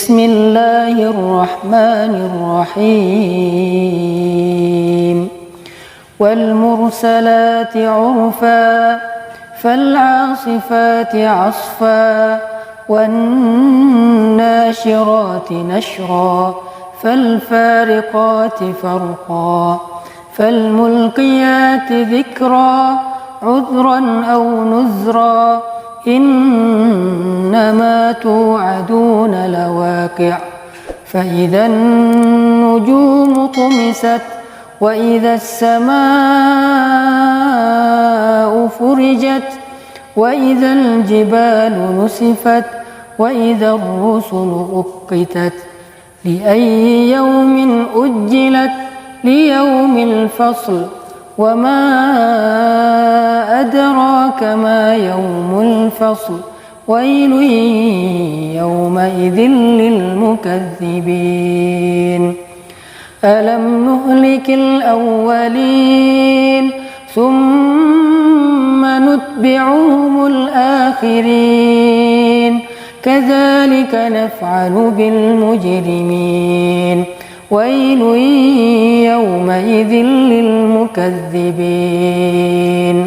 بسم الله الرحمن الرحيم والمرسلات عرفا فالعاصفات عصفا والناشرات نشرا فالفارقات فرقا فالملقيات ذكرا عذرا أو نذرا إنما توعدون لواقع فإذا النجوم طمست وإذا السماء فرجت وإذا الجبال نسفت وإذا الرسل أقتت لأي يوم أجلت ليوم الفصل وما أدراك ما يوم الفصل ويل يومئذ للمكذبين ألم نهلك الأولين ثم نتبعهم الآخرين كذلك نفعل بالمجرمين ويل يومئذ للمكذبين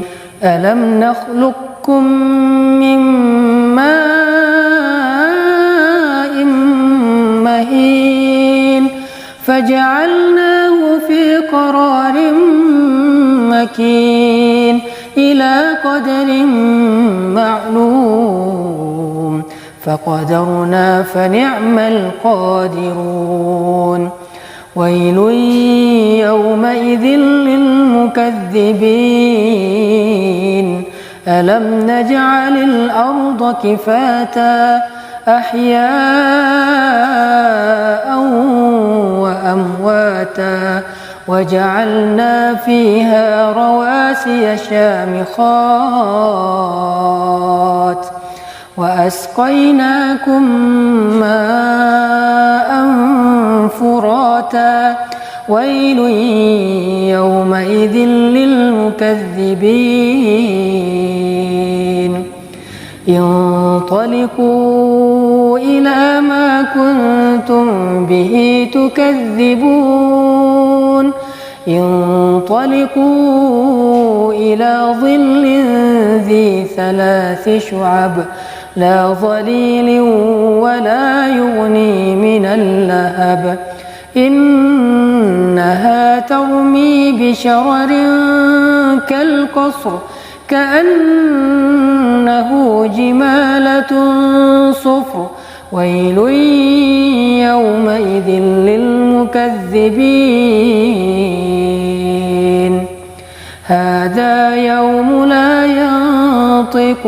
ألم نخلقكم من ماء مهين فجعلناه في قرار مكين إلى قدر معلوم فقدرنا فنعم القادرون ويل يومئذ للمكذبين ألم نجعل الأرض كفاتا أحياء وأمواتا وجعلنا فيها رواسي شامخات وأسقيناكم ماء فراتا ويل يومئذ للمكذبين انطلقوا إلى ما كنتم به تكذبون انطلقوا إلى ظل ذي 3 شعب لا ظليل ولا يغني من اللهب إنها ترمي بشرر كالقصر كأنه جمالة صفر ويل يومئذ للمكذبين هذا يوم لا ينطقون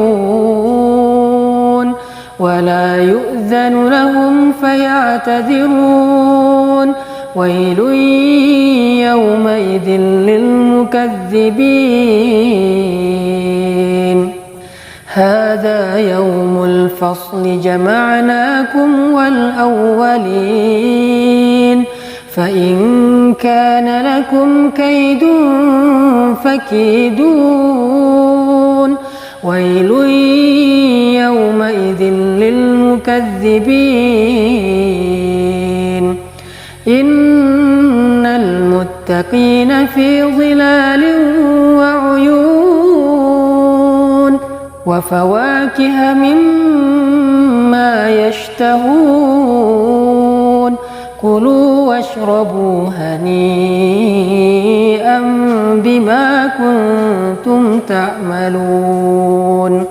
ولا يؤذن لهم فيعتذرون ويل يومئذ للمكذبين هذا يوم الفصل جمعناكم والأولين فإن كان لكم كيد فكيدون ويل يومئذ للمكذبين إن المتقين في ظلال وعيون وفواكه مما يشتهون كلوا واشربوا هنيئا بما كنتم تعملون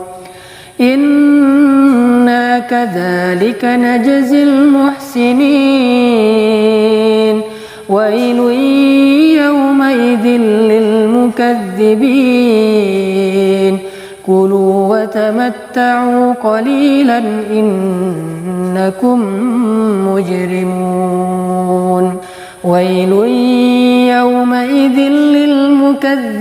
إنا كذلك نجزي المحسنين ويل يومئذ للمكذبين كلوا وتمتعوا قليلا إنكم مجرمون ويل يومئذ للمكذبين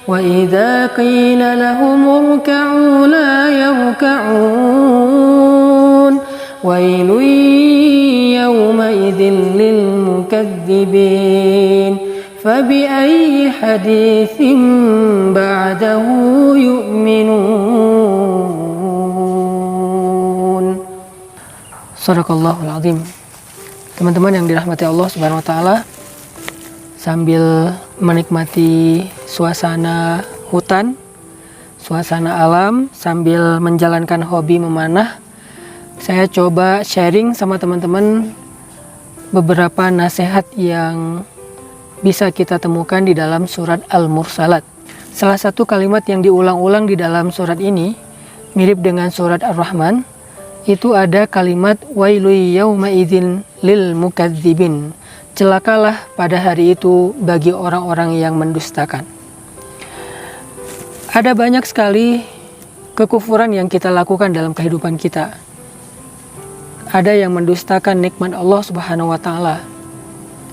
وإذا قيل لهم اركعوا لا يركعون ويل يومئذ للمكذبين فبأي حديث بعده يؤمنون Shadaqallahul azim. Teman-teman yang dirahmati Allah Subhanahu wa taala, sambil menikmati suasana hutan, suasana alam, sambil menjalankan hobi memanah, saya coba sharing sama teman-teman beberapa nasihat yang bisa kita temukan di dalam surat Al-Mursalat. Salah satu kalimat yang diulang-ulang di dalam surat ini mirip dengan surat Ar-Rahman. Itu ada kalimat wailul yauma idzin lil mukadzibin. Celakalah pada hari itu bagi orang-orang yang mendustakan. Ada banyak sekali kekufuran yang kita lakukan dalam kehidupan kita. Ada yang mendustakan nikmat Allah Subhanahu wa taala.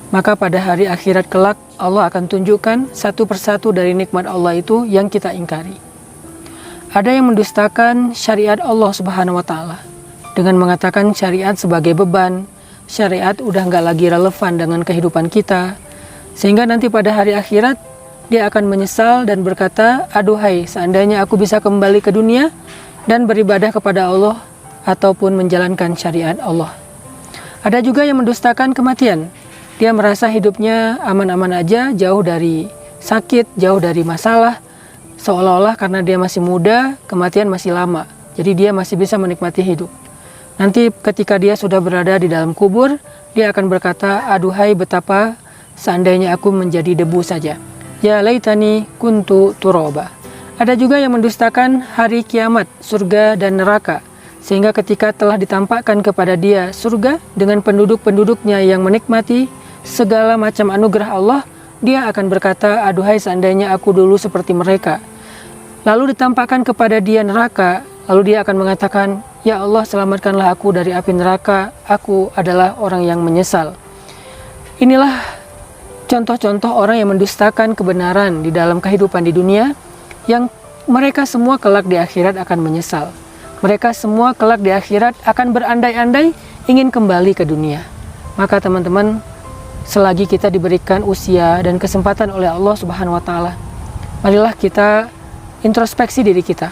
Maka pada hari akhirat kelak Allah akan tunjukkan satu persatu dari nikmat Allah itu yang kita ingkari. Ada yang mendustakan syariat Allah Subhanahu wa taala dengan mengatakan syariat sebagai beban, syariat udah nggak lagi relevan dengan kehidupan kita, sehingga nanti pada hari akhirat dia akan menyesal dan berkata, aduhai seandainya aku bisa kembali ke dunia dan beribadah kepada Allah ataupun menjalankan syariat Allah. Ada juga yang mendustakan kematian. Dia merasa hidupnya aman-aman aja, jauh dari sakit, jauh dari masalah, seolah-olah karena dia masih muda, kematian masih lama, jadi dia masih bisa menikmati hidup. Nanti ketika dia sudah berada di dalam kubur, dia akan berkata, aduhai betapa seandainya aku menjadi debu saja. Ya laitani kuntu turaba. Ada juga yang mendustakan hari kiamat, surga dan neraka, sehingga ketika telah ditampakkan kepada dia surga dengan penduduk-penduduknya yang menikmati segala macam anugerah Allah, dia akan berkata, aduhai seandainya aku dulu seperti mereka. Lalu ditampakkan kepada dia neraka, lalu dia akan mengatakan, ya Allah selamatkanlah aku dari api neraka, aku adalah orang yang menyesal. Inilah contoh-contoh orang yang mendustakan kebenaran di dalam kehidupan di dunia, yang mereka semua kelak di akhirat akan menyesal. Mereka semua kelak di akhirat akan berandai-andai ingin kembali ke dunia. Maka teman-teman, selagi kita diberikan usia dan kesempatan oleh Allah Subhanahu wa taala, marilah kita introspeksi diri kita.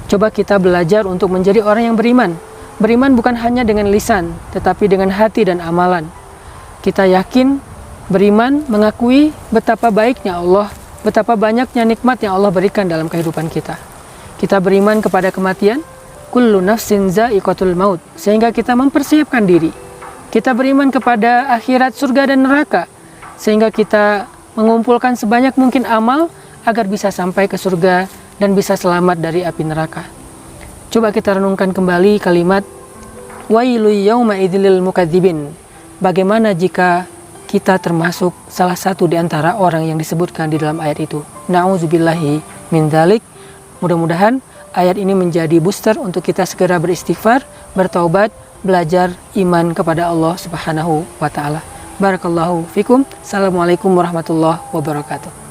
Coba kita belajar untuk menjadi orang yang beriman. Beriman bukan hanya dengan lisan, tetapi dengan hati dan amalan. Kita yakin, beriman, mengakui betapa baiknya Allah, betapa banyaknya nikmat yang Allah berikan dalam kehidupan kita. Kita beriman kepada kematian, kullu nafsin za'iqatul maut, sehingga kita mempersiapkan diri. Kita beriman kepada akhirat, surga dan neraka, sehingga kita mengumpulkan sebanyak mungkin amal agar bisa sampai ke surga dan bisa selamat dari api neraka. Coba kita renungkan kembali kalimat wailul yauma idzil mukadzibin. Bagaimana jika kita termasuk salah satu di antara orang yang disebutkan di dalam ayat itu? Na'udzubillahi min dzalik. Mudah-mudahan ayat ini menjadi booster untuk kita segera beristighfar, bertaubat, belajar iman kepada Allah Subhanahu wa taala. Barakallahu fikum. Assalamualaikum warahmatullahi wabarakatuh.